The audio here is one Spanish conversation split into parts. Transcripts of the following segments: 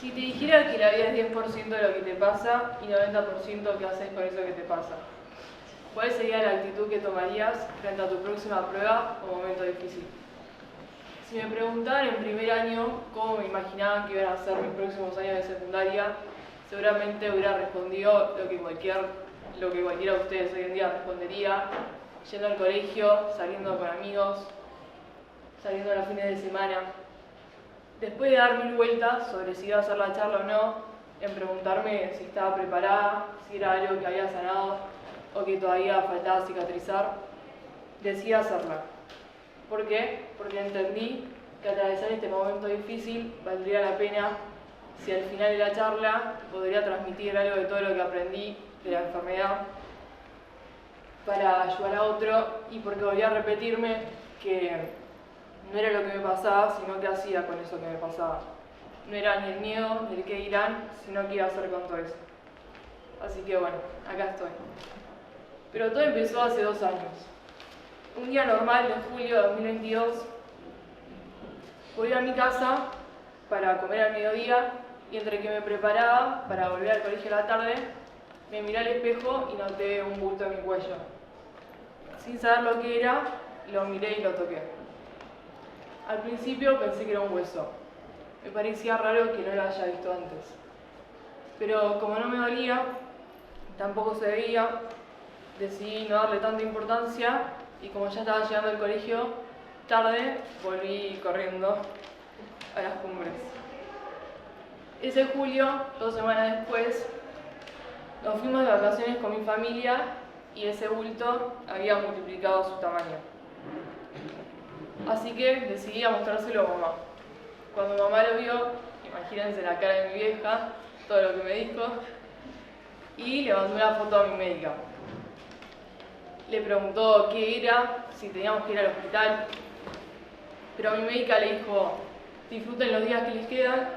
Si te dijera que la vida es 10% de lo que te pasa y 90% que haces con eso que te pasa, ¿cuál sería la actitud que tomarías frente a tu próxima prueba o momento difícil? Si me preguntaran en primer año cómo me imaginaban que iban a ser mis próximos años de secundaria, seguramente hubiera respondido lo que cualquiera de ustedes hoy en día respondería: yendo al colegio, saliendo con amigos, saliendo a los fines de semana. Después de dar 1000 vueltas sobre si iba a hacer la charla o no, en preguntarme si estaba preparada, si era algo que había sanado o que todavía faltaba cicatrizar, decidí hacerla. ¿Por qué? Porque entendí que atravesar este momento difícil valdría la pena si al final de la charla podría transmitir algo de todo lo que aprendí de la enfermedad para ayudar a otro, y porque volví a repetirme que no era lo que me pasaba, sino qué hacía con eso que me pasaba. No era ni el miedo, ni el qué dirán, sino qué iba a hacer con todo eso. Así que bueno, acá estoy. Pero todo empezó hace 2 años. Un día normal de julio de 2022, volví a mi casa para comer al mediodía y entre que me preparaba para volver al colegio a la tarde, me miré al espejo y noté un bulto en mi cuello. Sin saber lo que era, lo miré y lo toqué. Al principio pensé que era un hueso. Me parecía raro que no lo haya visto antes. Pero como no me dolía, tampoco se veía, decidí no darle tanta importancia y como ya estaba llegando al colegio tarde, volví corriendo a las cumbres. Ese julio, 2 semanas después, nos fuimos de vacaciones con mi familia y ese bulto había multiplicado su tamaño. Así que decidí a mostrárselo a mamá. Cuando mamá lo vio, imagínense la cara de mi vieja, todo lo que me dijo, y le mandó una foto a mi médica. Le preguntó qué era, si teníamos que ir al hospital, pero mi médica le dijo: disfruten los días que les quedan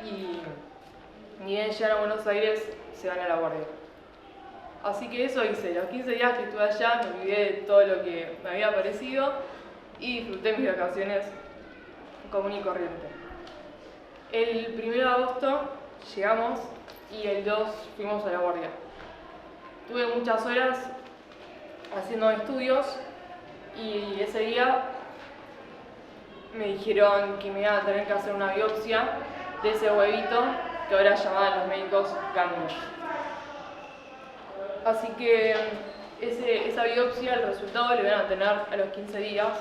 y ni bien llegan a Buenos Aires, se van a la guardia. Así que eso hice. Los 15 días que estuve allá me olvidé de todo lo que me había parecido y disfruté mis vacaciones común y corriente. El 1 de agosto llegamos y el 2 fuimos a la guardia. Tuve muchas horas haciendo estudios y ese día me dijeron que me iban a tener que hacer una biopsia de ese huevito que ahora llamaban los médicos ganglio. Así que esa biopsia, el resultado lo iban a tener a los 15 días.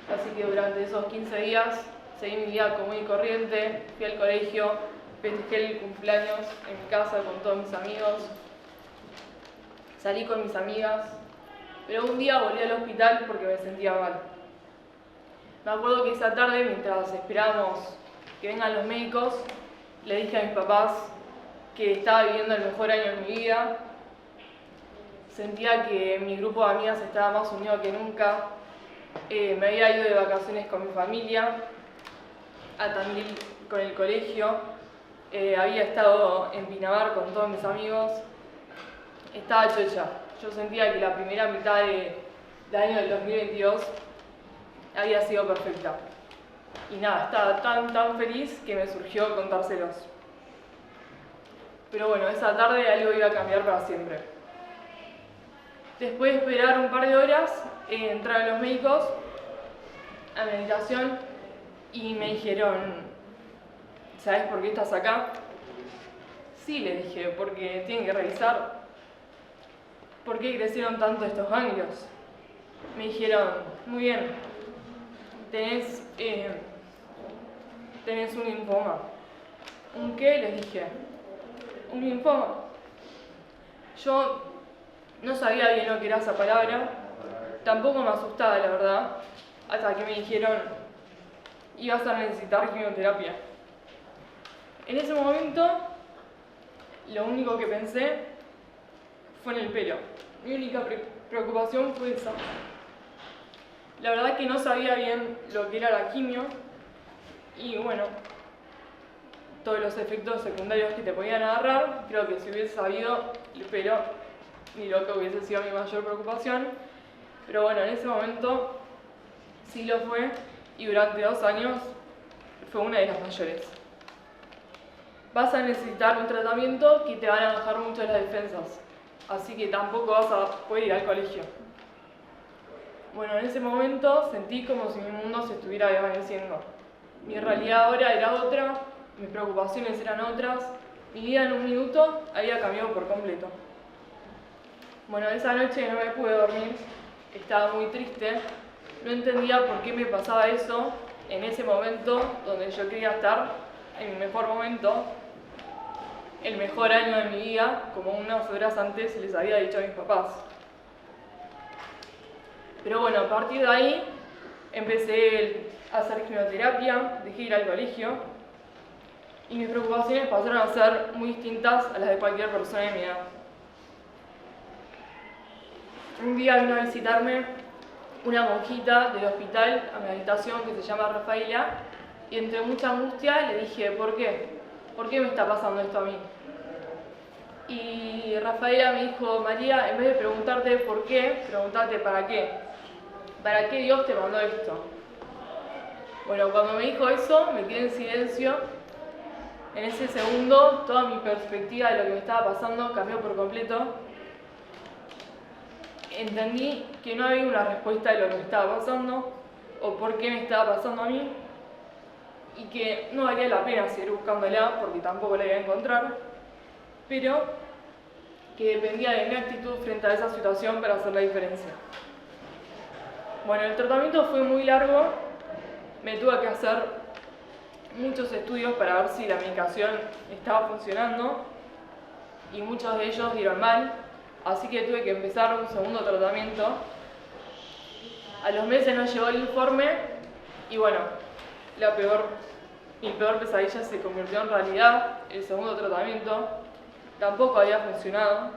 Así que durante esos 15 días seguí mi vida común y corriente, fui al colegio, festejé el cumpleaños en mi casa con todos mis amigos, salí con mis amigas, pero un día volví al hospital porque me sentía mal. Me acuerdo que esa tarde, mientras esperábamos que vengan los médicos, le dije a mis papás que estaba viviendo el mejor año de mi vida. Sentía que mi grupo de amigas estaba más unido que nunca. Me había ido de vacaciones con mi familia, a Tandil con el colegio, había estado en Pinamar con todos mis amigos. Estaba chocha. Yo sentía que la primera mitad del año del 2022 había sido perfecta. Y nada, estaba tan feliz que me surgió contárselos. Pero bueno, esa tarde algo iba a cambiar para siempre. Después de esperar un par de horas, entraron los médicos a mi habitación y me dijeron: ¿sabes por qué estás acá? Sí, le dije, porque tienen que revisar por qué crecieron tanto estos ganglios. Me dijeron: muy bien, tenés un linfoma. ¿Un qué? Les dije. Un linfoma. Yo no sabía bien lo que era esa palabra, tampoco me asustaba, la verdad, hasta que me dijeron: ibas a necesitar quimioterapia. En ese momento, lo único que pensé fue en el pelo. Mi única preocupación fue esa. La verdad que no sabía bien lo que era la quimio y bueno, todos los efectos secundarios que te podían agarrar. Creo que si hubiese sabido el pelo, ni loco hubiese sido mi mayor preocupación. Pero bueno, en ese momento sí lo fue y durante 2 años fue una de las mayores. vas a necesitar un tratamiento que te van a bajar mucho las defensas, así que tampoco vas a poder ir al colegio. Bueno, en ese momento sentí como si mi mundo se estuviera desvaneciendo. Mi realidad ahora era otra, mis preocupaciones eran otras, mi vida en un minuto había cambiado por completo. Bueno, esa noche no me pude dormir, estaba muy triste, no entendía por qué me pasaba eso en ese momento donde yo quería estar en mi mejor momento, el mejor año de mi vida, como unas horas antes les había dicho a mis papás. Pero bueno, a partir de ahí empecé a hacer quimioterapia, dejé ir al colegio y mis preocupaciones pasaron a ser muy distintas a las de cualquier persona de mi edad. Un día vino a visitarme una monjita del hospital a mi habitación que se llama Rafaela y entre mucha angustia le dije, ¿por qué? ¿Por qué me está pasando esto a mí? Y Rafaela me dijo, María, en vez de preguntarte por qué, pregúntate para qué. ¿Para qué Dios te mandó esto? Bueno, cuando me dijo eso, me quedé en silencio. En ese segundo, toda mi perspectiva de lo que me estaba pasando cambió por completo. Entendí que no había una respuesta de lo que me estaba pasando o por qué me estaba pasando a mí y que no valía la pena seguir buscándola porque tampoco la iba a encontrar, pero que dependía de mi actitud frente a esa situación para hacer la diferencia. Bueno, el tratamiento fue muy largo, me tuve que hacer muchos estudios para ver si la medicación estaba funcionando y muchos de ellos dieron mal, así que tuve que empezar un segundo tratamiento. A los meses nos llegó el informe y bueno, mi peor pesadilla se convirtió en realidad. El segundo tratamiento tampoco había funcionado.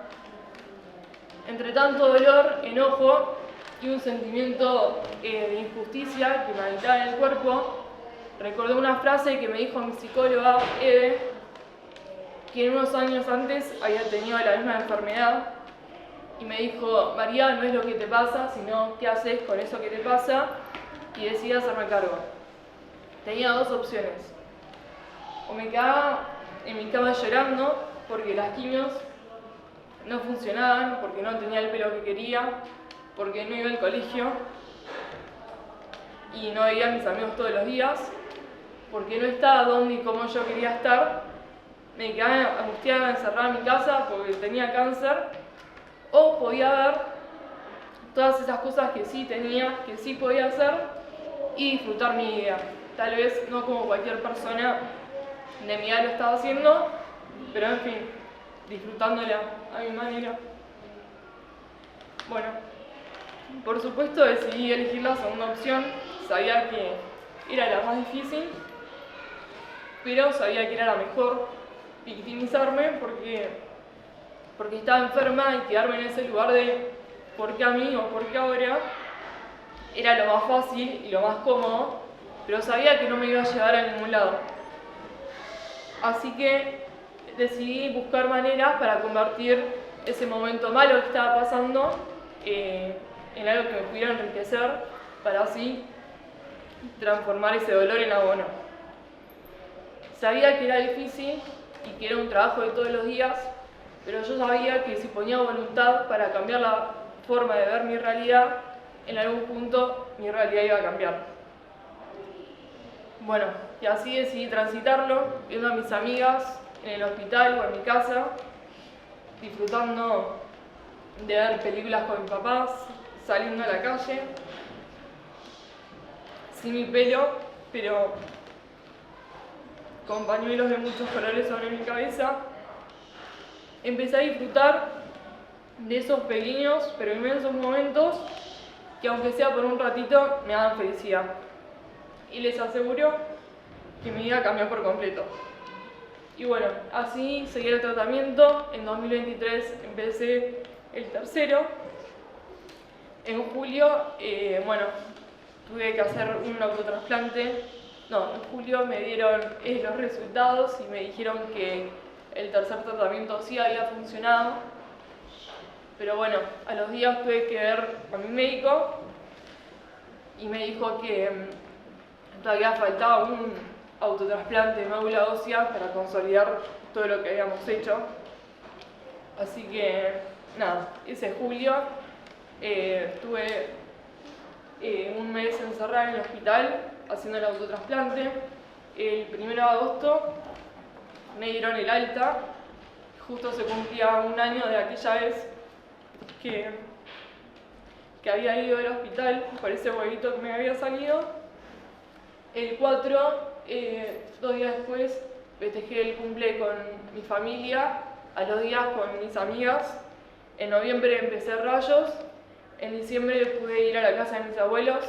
Entre tanto dolor, enojo y un sentimiento de injusticia que me habitaba en el cuerpo, recordé una frase que me dijo mi psicóloga, Eve, que unos años antes había tenido la misma enfermedad y me dijo, María, no es lo que te pasa, sino qué haces con eso que te pasa, y decidí hacerme cargo. Tenía dos opciones: o me quedaba en mi cama llorando porque las quimios no funcionaban, porque no tenía el pelo que quería, porque no iba al colegio y no veía a mis amigos todos los días, porque no estaba donde y como yo quería estar, me quedaba angustiada, encerrada en mi casa porque tenía cáncer, o podía ver todas esas cosas que sí tenía, que sí podía hacer y disfrutar mi vida. Tal vez no como cualquier persona de mi edad lo estaba haciendo, pero en fin, disfrutándola a mi manera. Bueno, por supuesto decidí elegir la segunda opción, sabía que era la más difícil, pero sabía que era la mejor, victimizarme porque estaba enferma y quedarme en ese lugar de ¿por qué a mí o por qué ahora? Era lo más fácil y lo más cómodo, pero sabía que no me iba a llevar a ningún lado. Así que decidí buscar maneras para convertir ese momento malo que estaba pasando en algo que me pudiera enriquecer, para así transformar ese dolor en abono. Sabía que era difícil y que era un trabajo de todos los días, pero yo sabía que si ponía voluntad para cambiar la forma de ver mi realidad, en algún punto mi realidad iba a cambiar. Bueno, y así decidí transitarlo, viendo a mis amigas en el hospital o en mi casa, disfrutando de ver películas con mis papás, saliendo a la calle, sin mi pelo, pero con pañuelos de muchos colores sobre mi cabeza. Empecé a disfrutar de esos pequeños pero inmensos momentos que, aunque sea por un ratito, me daban felicidad. Y les aseguro que mi vida cambió por completo. Y bueno, así seguí el tratamiento. En 2023 empecé el tercero. En julio, tuve que hacer un autotrasplante. No, en julio me dieron los resultados y me dijeron que el tercer tratamiento sí había funcionado. Pero bueno, a los días tuve que ver a mi médico y me dijo que todavía faltaba autotrasplante de médula ósea para consolidar todo lo que habíamos hecho. Así que, nada, ese julio estuve un mes encerrada en el hospital haciendo el autotrasplante. El 1 de agosto me dieron el alta, justo se cumplía un año de aquella vez que había ido al hospital por ese huevito que me había salido. El 4, 2 días después, festejé el cumple con mi familia, a los días con mis amigas. En noviembre empecé rayos, en diciembre pude ir a la casa de mis abuelos,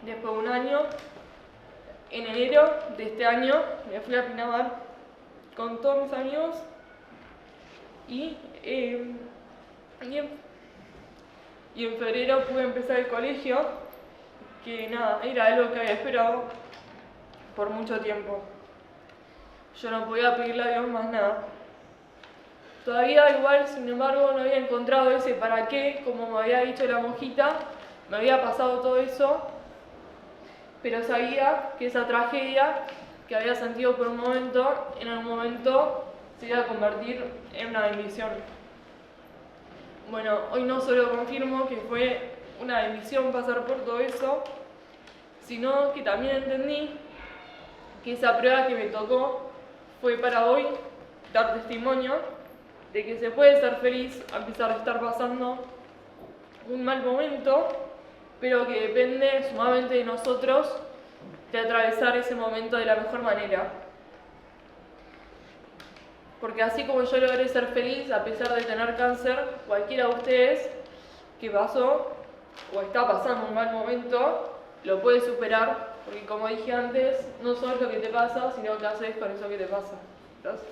después de un año. En enero de este año me fui a Pinamar con todos mis amigos y en febrero pude empezar el colegio, que nada, era algo que había esperado por mucho tiempo. Yo no podía pedirle a Dios más nada. Todavía igual, sin embargo, no había encontrado ese para qué, como me había dicho la monjita, me había pasado todo eso, pero sabía que esa tragedia que había sentido por un momento, en algún momento se iba a convertir en una bendición. Bueno, hoy no solo confirmo que fue una bendición pasar por todo eso, sino que también entendí que esa prueba que me tocó fue para hoy dar testimonio de que se puede ser feliz a pesar de estar pasando un mal momento, pero que depende sumamente de nosotros de atravesar ese momento de la mejor manera. Porque así como yo logré ser feliz a pesar de tener cáncer, cualquiera de ustedes que pasó o está pasando un mal momento lo puede superar, porque como dije antes, no solo lo que te pasa, sino qué haces con eso que te pasa. Gracias.